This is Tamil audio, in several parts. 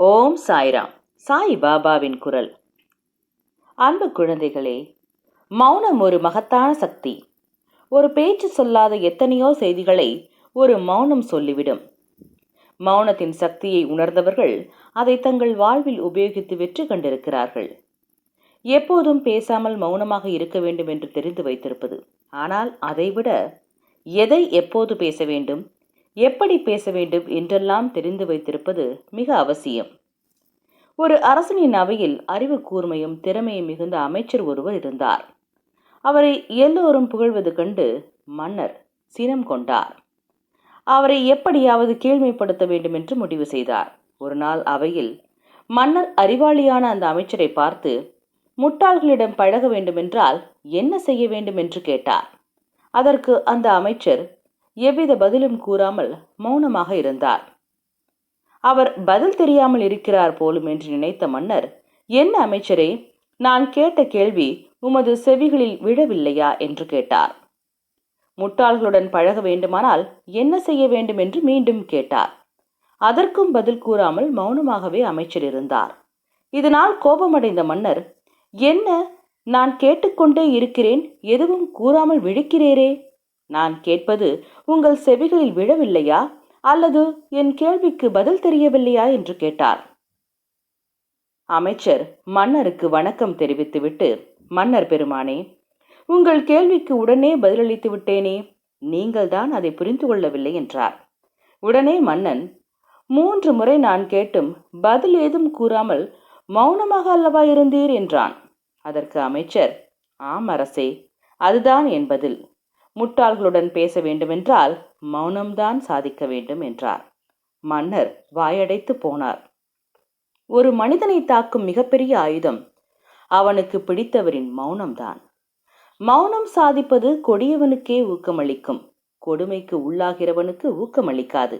ஓம் சாய்ராம். சாய் பாபாவின் குரல். அன்பு குழந்தைகளே, மௌனம் ஒரு மகத்தான சக்தி. ஒரு பேச்சு சொல்லாத எத்தனையோ செய்திகளை ஒரு மௌனம் சொல்லிவிடும். மௌனத்தின் சக்தியை உணர்ந்தவர்கள் அதை தங்கள் வாழ்வில் உபயோகித்து வெற்றி கண்டிருக்கிறார்கள். எப்போதும் பேசாமல் மௌனமாக இருக்க வேண்டும் என்று தெரிந்து வைத்திருப்பது, ஆனால் அதைவிட எதை எப்போது பேச வேண்டும், எப்படி பேச வேண்டும் என்றெல்லாம் தெரிந்து வைத்திருப்பது மிக அவசியம். ஒரு அரசனின் அவையில் அறிவு கூர்மையும் திறமையும் மிகுந்த அமைச்சர் ஒருவர் இருந்தார். அவரை எல்லோரும் புகழ்வது கண்டு மன்னர் சினம் கொண்டார். அவரை எப்படியாவது கீழ்மைப்படுத்த வேண்டும் என்று முடிவு செய்தார். ஒரு நாள் அவையில் மன்னர் அறிவாளியான அந்த அமைச்சரை பார்த்து, முட்டாள்களிடம் பழக வேண்டுமென்றால் என்ன செய்ய வேண்டும் என்று கேட்டார். அதற்கு அந்த அமைச்சர் எவ்வித பதிலும் கூறாமல் மௌனமாக இருந்தார். அவர் பதில் தெரியாமல் இருக்கிறார் போலும் என்று நினைத்த மன்னர், என்ன அமைச்சரே, நான் கேட்ட கேள்வி உமது செவிகளில் விழவில்லையா என்று கேட்டார். முட்டாள்களுடன் பழக வேண்டுமானால் என்ன செய்ய வேண்டும் என்று மீண்டும் கேட்டார். அதற்கும் பதில் கூறாமல் மௌனமாகவே அமைச்சர் இருந்தார். இதனால் கோபமடைந்த மன்னர், என்ன, நான் கேட்டுக்கொண்டே இருக்கிறேன், எதுவும் கூறாமல் விழிக்கிறேரே, நான் கேட்பது உங்கள் செவிகளில் விழவில்லையா அல்லது என் கேள்விக்கு பதில் தெரியவில்லையா என்று கேட்டார். அமைச்சர் மன்னருக்கு வணக்கம் தெரிவித்துவிட்டு, மன்னர் பெருமானே, உங்கள் கேள்விக்கு உடனே பதிலளித்து விட்டேனே, நீங்கள் தான் அதை புரிந்து கொள்ளவில்லை என்றார். உடனே மன்னன், 3 முறை நான் கேட்டும் பதில் ஏதும் கூறாமல் மௌனமாக அல்லவா இருந்தீர் என்றான். அதற்கு அமைச்சர், ஆம் அரசே, அதுதான் என் பதில். முட்டாள்களுடன் பேச வேண்டுமென்றால் மௌனம்தான் சாதிக்க வேண்டும் என்றார். மன்னர் வாயடைத்து போனார். ஒரு மனிதனை தாக்கும் மிகப்பெரிய ஆயுதம் அவனுக்கு பிடித்தவரின் மௌனம்தான். மௌனம் சாதிப்பது கொடியவனுக்கே ஊக்கமளிக்கும், கொடுமைக்கு உள்ளாகிறவனுக்கு ஊக்கமளிக்காது.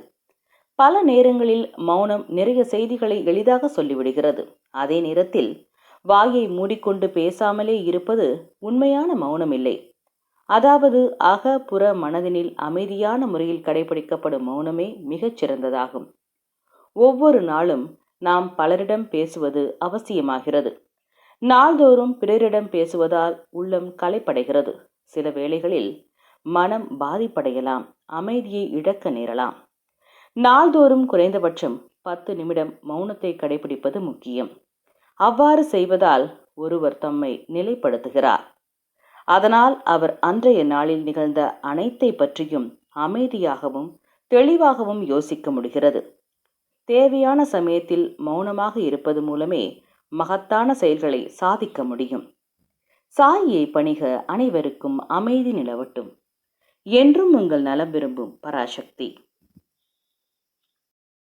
பல நேரங்களில் மௌனம் நிறைய செய்திகளை எளிதாக சொல்லிவிடுகிறது. அதே நேரத்தில் வாயை மூடிக்கொண்டு பேசாமலே இருப்பது உண்மையான மௌனம் இல்லை. அதாவது அக புற மனதினில் அமைதியான முறையில் கடைபிடிக்கப்படும் மௌனமே மிகச் சிறந்ததாகும். ஒவ்வொரு நாளும் நாம் பலரிடம் பேசுவது அவசியமாகிறது. நாள்தோறும் பிறரிடம் பேசுவதால் உள்ளம் களைப்படைகிறது. சில வேளைகளில் மனம் பாதிப்படையலாம், அமைதியை இழக்க நேரலாம். நாள்தோறும் குறைந்தபட்சம் 10 நிமிடம் மௌனத்தை கடைபிடிப்பது முக்கியம். அவ்வாறு செய்வதால் ஒருவர் தம்மை நிலைப்படுத்துகிறார். அதனால் அவர் அன்றைய நாளில் நிகழ்ந்த அனைத்தை பற்றியும் அமைதியாகவும் தெளிவாகவும் யோசிக்க முடிகிறது. தேவையான சமயத்தில் மௌனமாக இருப்பது மூலமே மகத்தான செயல்களை சாதிக்க முடியும். சாயை பணிக அனைவருக்கும் அமைதி நிலவட்டும். என்றும் உங்கள் நலம் விரும்பும் பராசக்தி.